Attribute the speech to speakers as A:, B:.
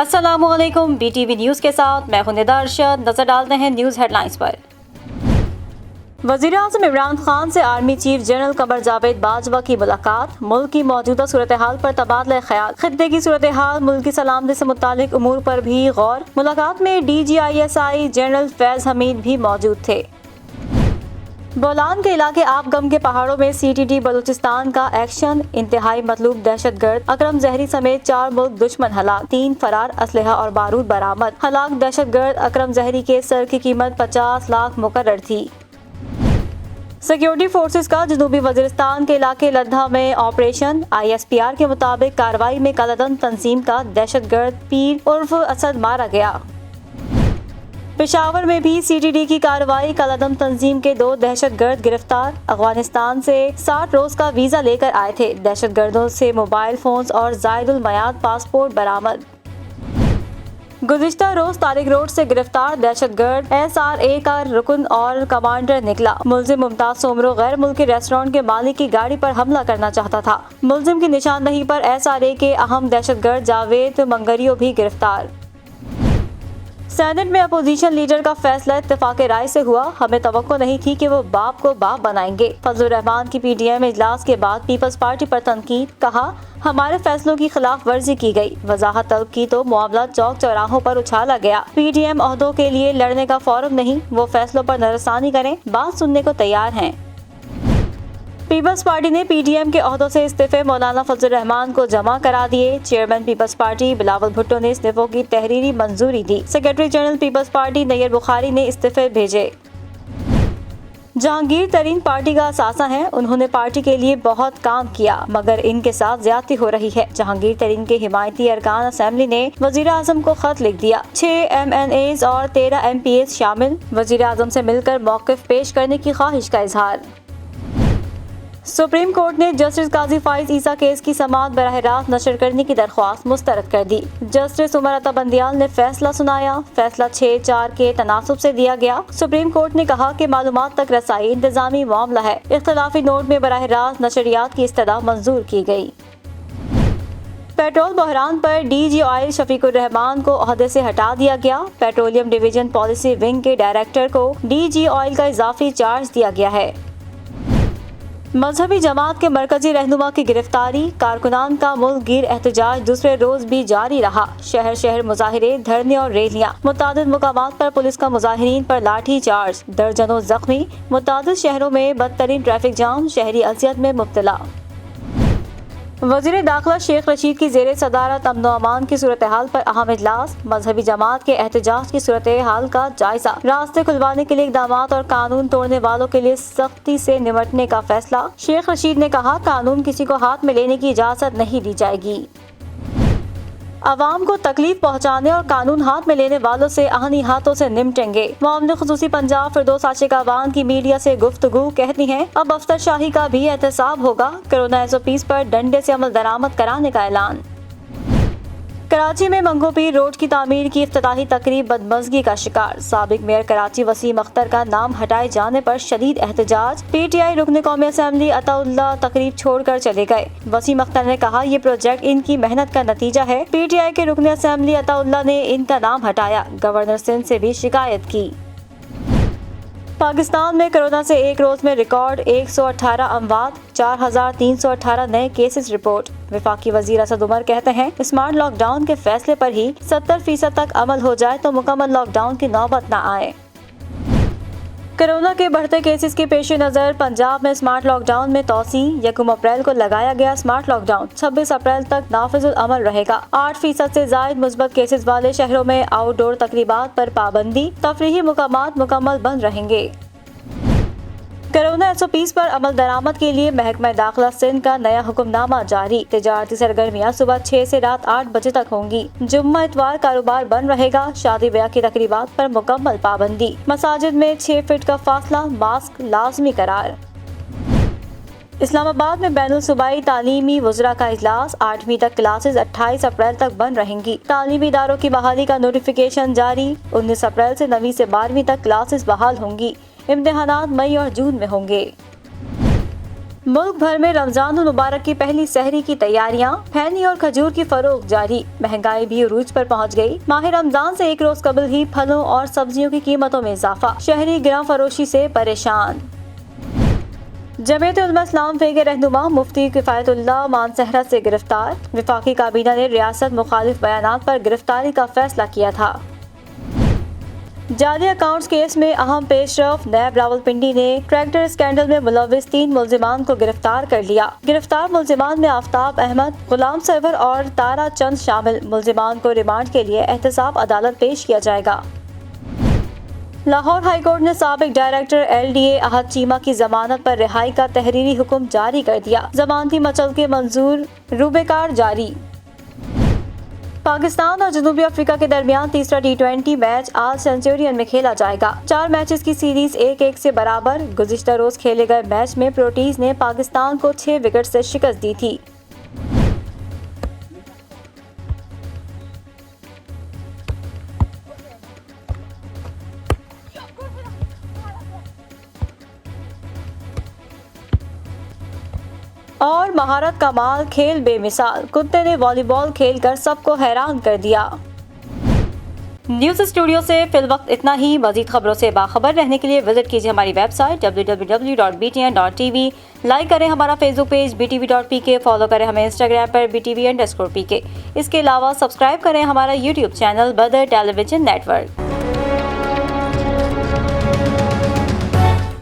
A: अस्सलामु अलैकुम। BTV news के साथ मैं हूं निदा अरशद। नजर डालते हैं न्यूज़ हेडलाइंस पर। वज़ीर-ए-आज़म इमरान खान से army chief general Qamar Javed Bajwa की मुलाकात। मुल्क की मौजूदा सूरत हाल पर तबादला ख्याल। खित्ते की सूरत हाल, मुल्क की सलामती से मुतालिक उमूर पर भी गौर। मुलाकात में DGISI जनरल फैज हमीद भी मौजूद थे। बोलान के इलाके आपगम के पहाड़ों में CTD बलूचिस्तान का एक्शन। इंतहाई मतलूब दहशतगर्द अकरम जहरी समेत 4 मुल्क दुश्मन हलाक, 3 फरार, असलहा और बारूद बरामद। हलाक दहशतगर्द अकरम जहरी के सर की कीमत 50 लाख मुकर्रर थी। सिक्योरिटी फोर्सेस का जनूबी वजीरिस्तान के इलाके लद्दा में ऑपरेशन। ISPR के मुताबिक कार्रवाई में कलदम तंजीम का दहशतगर्द पीर उर्फ असद मारा गया। पेशावर में भी CTD की कार्रवाई, कलदम तंजीम के 2 दहशतगर्द गिरफ्तार। अफगानिस्तान से 60 रोज का वीजा लेकर आए थे। दहशतगर्दों से मोबाइल फोन्स और जायदुल मयाद पासपोर्ट बरामद। गुज़िश्ता रोज तारिक रोड से गिरफ्तार दहशतगर्द SRA का रुकन और कमांडर निकला। मुल्जिम मुमताज सोमरो गैर मुल्की रेस्टोरेंट के मालिक की गाड़ी पर हमला करना चाहता था। मुल्जिम की निशानदही पर SRA के अहम दहशतगर्द जावेद मंगरियो भी गिरफ्तार। सेनेट में अपोजिशन लीडर का फैसला इत्तेफाक राय से हुआ। हमें तवक्को नहीं थी कि वो बाप को बाप बनाएंगे। फजलुर रहमान की PDM इजलास के बाद पीपल्स पार्टी पर तनकीद। कहा, हमारे फैसलों की खिलाफ वर्जी की गई। वजाहत तलब की तो मामला चौक चौराहों पर उछाला गया। PDM ओहदों के लिए लड़ने का फोरम नहीं, वो फैसलों पर नजरसानी करें, बात सुनने को तैयार हैं। पीपल्स पार्टी ने PDM के ओहदों से इस्तीफे मौलाना फजलुर रहमान को जमा करा दिए। Chairman peoples party Bilawal Bhutto ने इस्तीफों की तहरीरी मंजूरी दी। Secretary general peoples party Nayyar Bukhari ने इस्तीफे भेजे। जहांगीर तरीन पार्टी का असासा हैं। उन्होंने पार्टी के लिए बहुत काम किया, मगर इनके साथ ज्यादती हो रही है। जहांगीर तरीन के हिमायती अरकान असेंबली ने वजीर आजम को खत लिख दिया। 6 MNAs और 13 MPs शामिल। वजीर आजम से मिलकर मौक़िफ़ पेश करने की ख्वाहिश का इजहार। सुप्रीम कोर्ट ने जस्टिस काजी फाइज ईसा केस की समाअत बराह रास्त नशर करने की दरख्वास्त मुस्तरद कर दी। जस्टिस उमर अता बंदियाल ने फैसला सुनाया। फैसला 6-4 के तनासुब से दिया गया। सुप्रीम कोर्ट ने कहा कि मालूमात तक रसाई इंतजामी मामला है। इख्तिलाफी नोट में बराह रास्त नशरियात की इस्तदा मंजूर की गई। पेट्रोल बहरान पर DG ऑयल शफीकुर रहमान को ओहदे से हटा दिया गया। पेट्रोलियम डिवीजन पॉलिसी विंग के डायरेक्टर को DG ऑयल का इजाफी चार्ज दिया गया है। मजहबी जमात के मरकजी रहनुमा की गिरफ्तारी। कारकुनान का मुल्क गिर एहतजाज दूसरे रोज भी जारी रहा। शहर शहर मुजाहिरे, धरने और रैलियां। मुतादिद मुकामात पर पुलिस का मुजाहिरीन पर लाठी चार्ज। दर्जनों जख्मी। मुतादिद शहरों में बदतरीन ट्रैफिक जाम। शहरी अजियत में मुब्तला। वज़ीर दाखिला शेख रशीद की ज़ेरे सदारत अमन व अमान की सूरत हाल पर अहम इजलास। मजहबी जमात के एहतजाज की सूरत हाल का जायजा। रास्ते खुलवाने के लिए इक़दामात और कानून तोड़ने वालों के लिए सख्ती से निपटने का फैसला। शेख रशीद ने कहा, कानून किसी को हाथ में लेने की इजाज़त नहीं दी जाएगी। अवाम को तकलीफ पहुँचाने और कानून हाथ में लेने वालों से आहनी हाथों से निपटेंगे। मामले खुसूसी पंजाब फिरदौस आशिकाबान की मीडिया से गुफ्तगू कहती हैं, अब अफसरशाही का भी एहतसाब होगा। कोरोना SOPs पर डंडे से अमल दरामद कराने का ऐलान। कराची में मंगोपीर रोड की तामीर की इफ्तिताही तकरीब बदमज़गी का शिकार। साबिक मेयर कराची वसीम अख्तर का नाम हटाए जाने पर शदीद एहतजाज। PTI रुकन कौमी असेंबली अताउल्लाह तकरीब छोड़कर चले गए। वसीम अख्तर ने कहा, ये प्रोजेक्ट इनकी मेहनत का नतीजा है। PTI के रुकन असेंबली अताउल्लाह ने इनका नाम हटाया। गवर्नर सिंध से भी शिकायत की। पाकिस्तान में कोरोना से एक रोज में रिकॉर्ड 118 अमवात, 4318 नए केसेस रिपोर्ट। वफाकी वजीर असद उमर कहते हैं, स्मार्ट लॉकडाउन के फैसले पर ही 70% तक अमल हो जाए तो मुकम्मल लॉकडाउन की नौबत न आए। कोरोना के बढ़ते केसेस के पेश नज़र पंजाब में स्मार्ट लॉकडाउन में तोसी। 1 अप्रैल को लगाया गया स्मार्ट लॉकडाउन 26 अप्रैल तक नाफिजुल अमल रहेगा। 8% से जायद मुस्बत केसेस वाले शहरों में आउटडोर तकरीबात पर पाबंदी। तफरीही मुकामात मुकम्मल बंद रहेंगे। कोरोना SOPs पर अमल दरामद के लिए महकमा दाखिला सिंध का नया हुक्मनामा जारी। तिजारती सरगर्मियाँ सुबह 6 से रात 8 बजे तक होंगी। जुम्मा इतवार कारोबार बंद रहेगा। शादी ब्याह की तकरीबात पर मुकम्मल पाबंदी। मसाजिद में 6 फीट का फासला, मास्क लाजमी करार। इस्लामाबाद में बैनुल सूबाई तालीमी वज़रा का इजलास। 8वीं तक क्लासेस 28 अप्रैल तक बंद रहेंगी। तालीमी इदारों की बहाली का नोटिफिकेशन जारी। 19 अप्रैल से 9वीं से 12वीं तक क्लासेस बहाल होंगी। इम्तिहानात मई और जून में होंगे। ملک بھر میں رمضان المبارک کی پہلی سحری کی تیاریاں، پھینی اور کھجور کی فروخت جاری، مہنگائی بھی عروج پر پہنچ گئی۔ ماہ رمضان سے ایک روز قبل ہی پھلوں اور سبزیوں کی قیمتوں میں اضافہ، شہری گراں فروشی سے پریشان۔ جمعیت علماء اسلام کے رہنما مفتی کفایت اللہ مانسہرہ سے گرفتار، وفاقی کابینہ نے ریاست مخالف بیانات پر گرفتاری کا فیصلہ کیا تھا۔ جعلی اکاؤنٹس کیس میں اہم پیش رفت، نیب راولپنڈی نے ٹریکٹر اسکینڈل میں ملوث 3 ملزمان کو گرفتار کر لیا۔ گرفتار ملزمان میں آفتاب احمد، غلام سرور اور تارا چند شامل۔ ملزمان کو ریمانڈ کے لیے احتساب عدالت پیش کیا جائے گا۔ لاہور ہائی کورٹ نے سابق ڈائریکٹر LDA احد چیمہ کی ضمانت پر رہائی کا تحریری حکم جاری کر دیا، ضمانتی مچلکے منظور، روبے کارڈ جاری۔ پاکستان اور جنوبی افریقہ کے درمیان تیسرا T20 میچ آج سینچورین میں کھیلا جائے گا۔ 4 میچز کی سیریز 1-1 سے برابر۔ گزشتہ روز کھیلے گئے میچ میں پروٹیز نے پاکستان کو 6 وکٹ سے شکست دی تھی۔ اور مہارت کا مال، کھیل بے مثال، کتے نے والی بال کھیل کر سب کو حیران کر دیا۔ نیوز اسٹوڈیو سے فی الوقت اتنا ہی۔ مزید خبروں سے باخبر رہنے کے لیے وزٹ کیجیے ہماری ویب سائٹ www.btn.tv، لائک کریں ہمارا فیس بک پیج btv.pk، فالو کریں ہمیں انسٹاگرام پر btv_pk۔ اس کے علاوہ سبسکرائب کریں ہمارا یوٹیوب چینل بدر ٹیلی ویژن نیٹ ورک۔